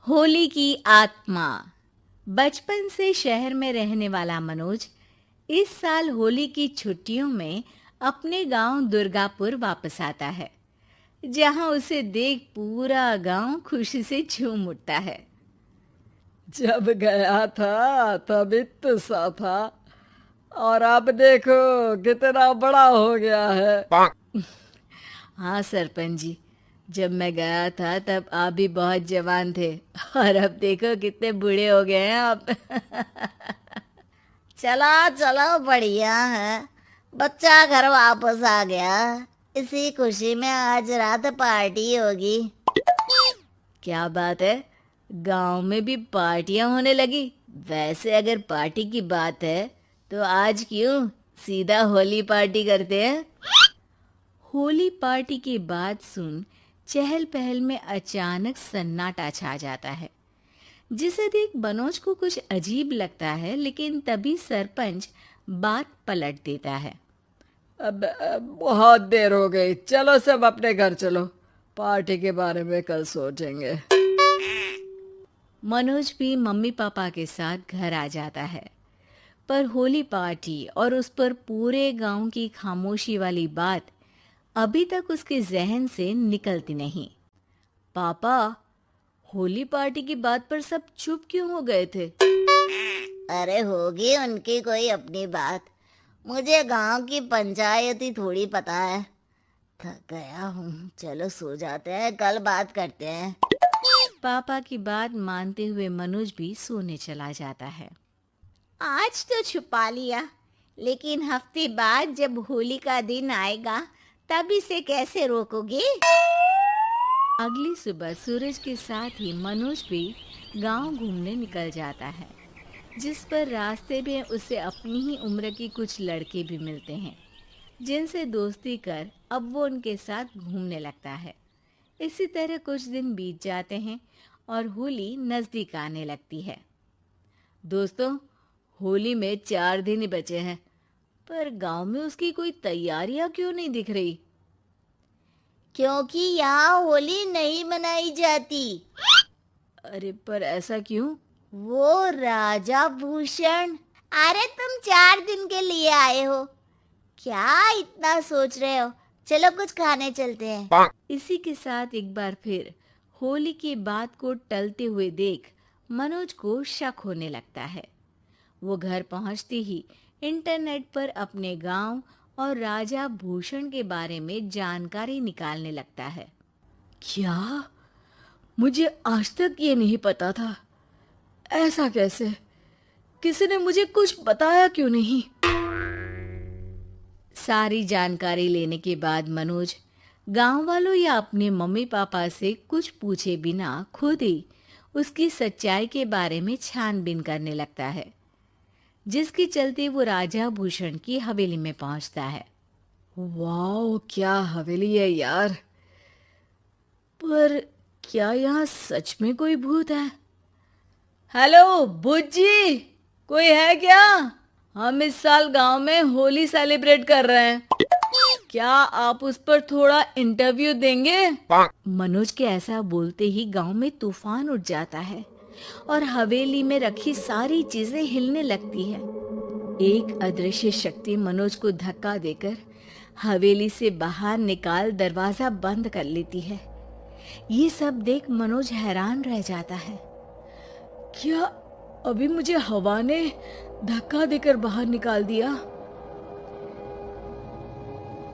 होली की आत्मा। बचपन से शहर में रहने वाला मनोज इस साल होली की छुट्टियों में अपने गांव दुर्गापुर वापस आता है, जहां उसे देख पूरा गांव खुशी से झूम उठता है। जब गया था तब इतना सा था और अब देखो कितना बड़ा हो गया है। हाँ सरपंच जी, जब मैं गया था तब आप भी बहुत जवान थे और अब देखो कितने बूढ़े हो गए हैं आप। चलो चलो बढ़िया है। बच्चा घर वापस आ गया। इसी खुशी में आज रात पार्टी होगी। क्या बात है, गांव में भी पार्टियां होने लगी। वैसे अगर पार्टी की बात है तो आज क्यों सीधा होली पार्टी करते हैं। होली पार्टी की बात सुन चहल पहल में अचानक सन्नाटा छा जाता है, जिसे देख मनोज को कुछ अजीब लगता है, लेकिन तभी सरपंच बात पलट देता है। अब बहुत देर हो गई, चलो सब अपने घर चलो, पार्टी के बारे में कल सोचेंगे। मनोज भी मम्मी पापा के साथ घर आ जाता है, पर होली पार्टी और उस पर पूरे गांव की खामोशी वाली बात अभी तक उसके जहन से निकलती नहीं। पापा, होली पार्टी की बात पर सब चुप क्यों हो गए थे। अरे होगी उनकी कोई अपनी बात। मुझे गांव की पंचायत ही थोड़ी पता है। थक गया हूँ, चलो सो जाते हैं, कल बात करते हैं। पापा की बात मानते हुए मनोज भी सोने चला जाता है। आज तो छुपा लिया, लेकिन हफ्ते बाद जब होली का दिन आएगा तब इसे कैसे रोकोगे। अगली सुबह सूरज के साथ ही मनोज भी गांव घूमने निकल जाता है, जिस पर रास्ते में उसे अपनी ही उम्र के कुछ लड़के भी मिलते हैं, जिनसे दोस्ती कर अब वो उनके साथ घूमने लगता है। इसी तरह कुछ दिन बीत जाते हैं और होली नज़दीक आने लगती है। दोस्तों, होली में 4 दिन ही बचे हैं, पर गांव में उसकी कोई तैयारियां क्यों नहीं दिख रही। क्योंकि यहाँ होली नहीं मनाई जाती। अरे पर ऐसा क्यों। वो राजा भूषण। अरे तुम 4 दिन के लिए आए हो, क्या इतना सोच रहे हो। चलो कुछ खाने चलते हैं। इसी के साथ एक बार फिर होली की बात को टलते हुए देख मनोज को शक होने लगता है। वो घर पहुंचते ही इंटरनेट पर अपने गांव और राजा भूषण के बारे में जानकारी निकालने लगता है। क्या? मुझे आज तक ये नहीं पता था। ऐसा कैसे? किसी ने मुझे कुछ बताया क्यों नहीं? सारी जानकारी लेने के बाद मनोज गांव वालों या अपने मम्मी पापा से कुछ पूछे बिना खुद ही उसकी सच्चाई के बारे में छानबीन करने लगता है, जिसके चलते वो राजा भूषण की हवेली में पहुंचता है। वाह, क्या हवेली है यार। पर क्या यहाँ सच में कोई भूत है? हेलो भूत जी, कोई है क्या? हम इस साल गांव में होली सेलिब्रेट कर रहे हैं, क्या आप उस पर थोड़ा इंटरव्यू देंगे? मनोज के ऐसा बोलते ही गांव में तूफान उठ जाता है और हवेली में रखी सारी चीजें हिलने लगती है। एक अदृश्य शक्ति मनोज को धक्का देकर हवेली से बाहर निकाल दरवाजा बंद कर लेती है। ये सब देख मनोज हैरान रह जाता है। क्या अभी मुझे हवा ने धक्का देकर बाहर निकाल दिया?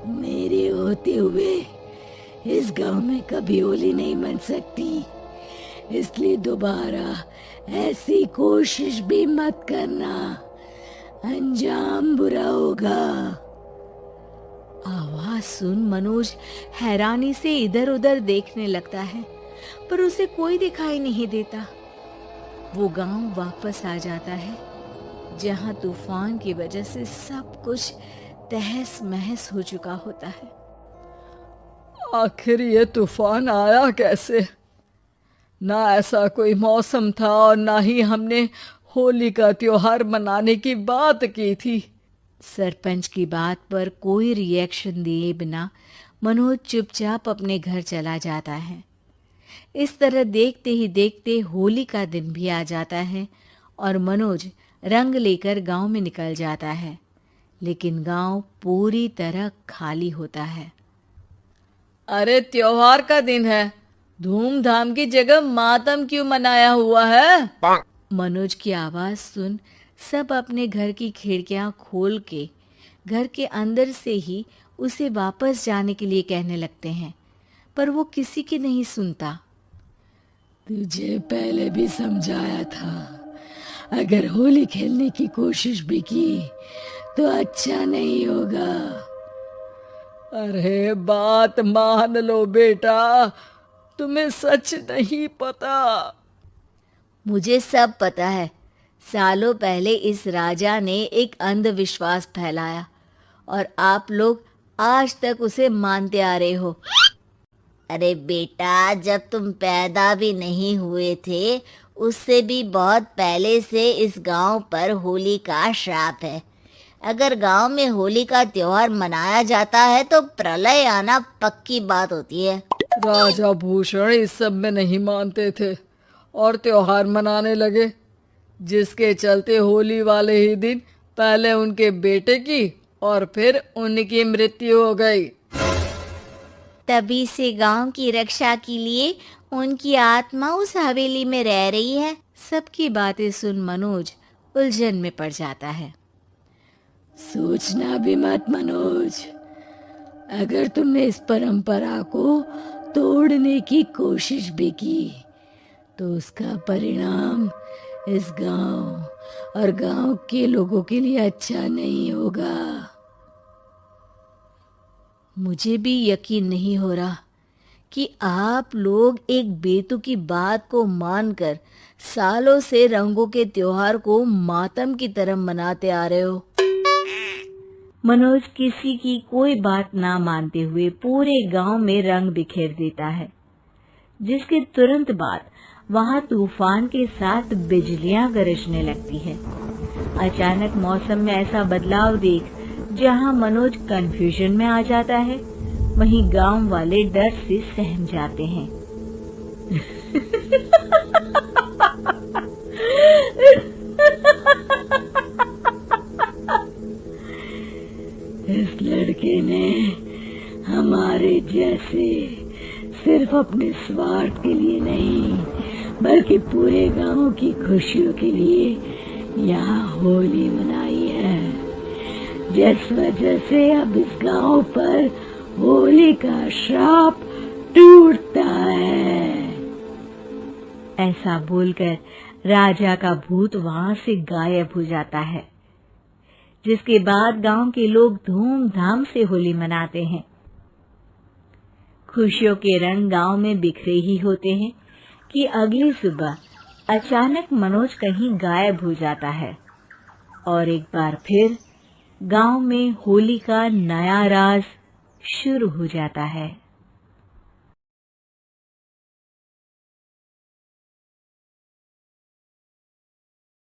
मेरे होते हुए इस गांव में कभी होली नहीं मन सकती, इसलिए दोबारा ऐसी कोशिश भी मत करना, अंजाम बुरा होगा। आवाज सुन मनोज हैरानी से इधर उधर देखने लगता है, पर उसे कोई दिखाई नहीं देता। वो गांव वापस आ जाता है, जहां तूफान की वजह से सब कुछ तहस महस हो चुका होता है। आखिर ये तूफान आया कैसे? ना ऐसा कोई मौसम था और ना ही हमने होली का त्योहार मनाने की बात की थी। सरपंच की बात पर कोई रिएक्शन दिए बिना मनोज चुपचाप अपने घर चला जाता है, इस तरह देखते ही देखते होली का दिन भी आ जाता है और मनोज रंग लेकर गांव में निकल जाता है, लेकिन गांव पूरी तरह खाली होता है। अरे त्योहार का दिन है, धूमधाम की जगह मातम क्यों मनाया हुआ है? मनोज की आवाज सुन सब अपने घर की खिड़कियां खोल के घर के अंदर से ही उसे वापस जाने के लिए कहने लगते हैं, पर वो किसी की नहीं सुनता। तुझे पहले भी समझाया था, अगर होली खेलने की कोशिश भी की तो अच्छा नहीं होगा। अरे बात मान लो बेटा, तुम्हें सच नहीं पता। मुझे सब पता है। सालों पहले इस राजा ने एक अंधविश्वास फैलाया और आप लोग आज तक उसे मानते आ रहे हो। अरे बेटा, जब तुम पैदा भी नहीं हुए थे उससे भी बहुत पहले से इस गांव पर होली का श्राप है। अगर गांव में होली का त्योहार मनाया जाता है तो प्रलय आना पक्की बात होती है। राजा भूषण इस सब में नहीं मानते थे और त्योहार मनाने लगे, जिसके चलते होली वाले ही दिन पहले उनके बेटे की और फिर उनकी मृत्यु हो गई। तभी से गांव की रक्षा के लिए उनकी आत्मा उस हवेली में रह रही है। सबकी बातें सुन मनोज उलझन में पड़ जाता है। सोचना भी मत मनोज, अगर तुमने इस परंपरा को तोड़ने की कोशिश भी की तो उसका परिणाम इस गांव और गांव के लोगों के लिए अच्छा नहीं होगा। मुझे भी यकीन नहीं हो रहा कि आप लोग एक बेतुकी बात को मानकर सालों से रंगों के त्योहार को मातम की तरह मनाते आ रहे हो। मनोज किसी की कोई बात ना मानते हुए पूरे गांव में रंग बिखेर देता है, जिसके तुरंत बाद वहां तूफान के साथ बिजलियां गरजने लगती है। अचानक मौसम में ऐसा बदलाव देख जहां मनोज कंफ्यूजन में आ जाता है, वहीं गांव वाले डर से सहम जाते हैं। इस लड़के ने हमारे जैसे सिर्फ अपने स्वार्थ के लिए नहीं बल्कि पूरे गांव की खुशियों के लिए यहाँ होली मनाई है, जिस वजह से अब इस गांव पर होली का श्राप टूटता है। ऐसा बोलकर राजा का भूत वहां से गायब हो जाता है, जिसके बाद गांव के लोग धूमधाम से होली मनाते हैं। खुशियों के रंग गांव में बिखरे ही होते हैं कि अगली सुबह अचानक मनोज कहीं गायब हो जाता है और एक बार फिर गांव में होली का नया राज शुरू हो जाता है।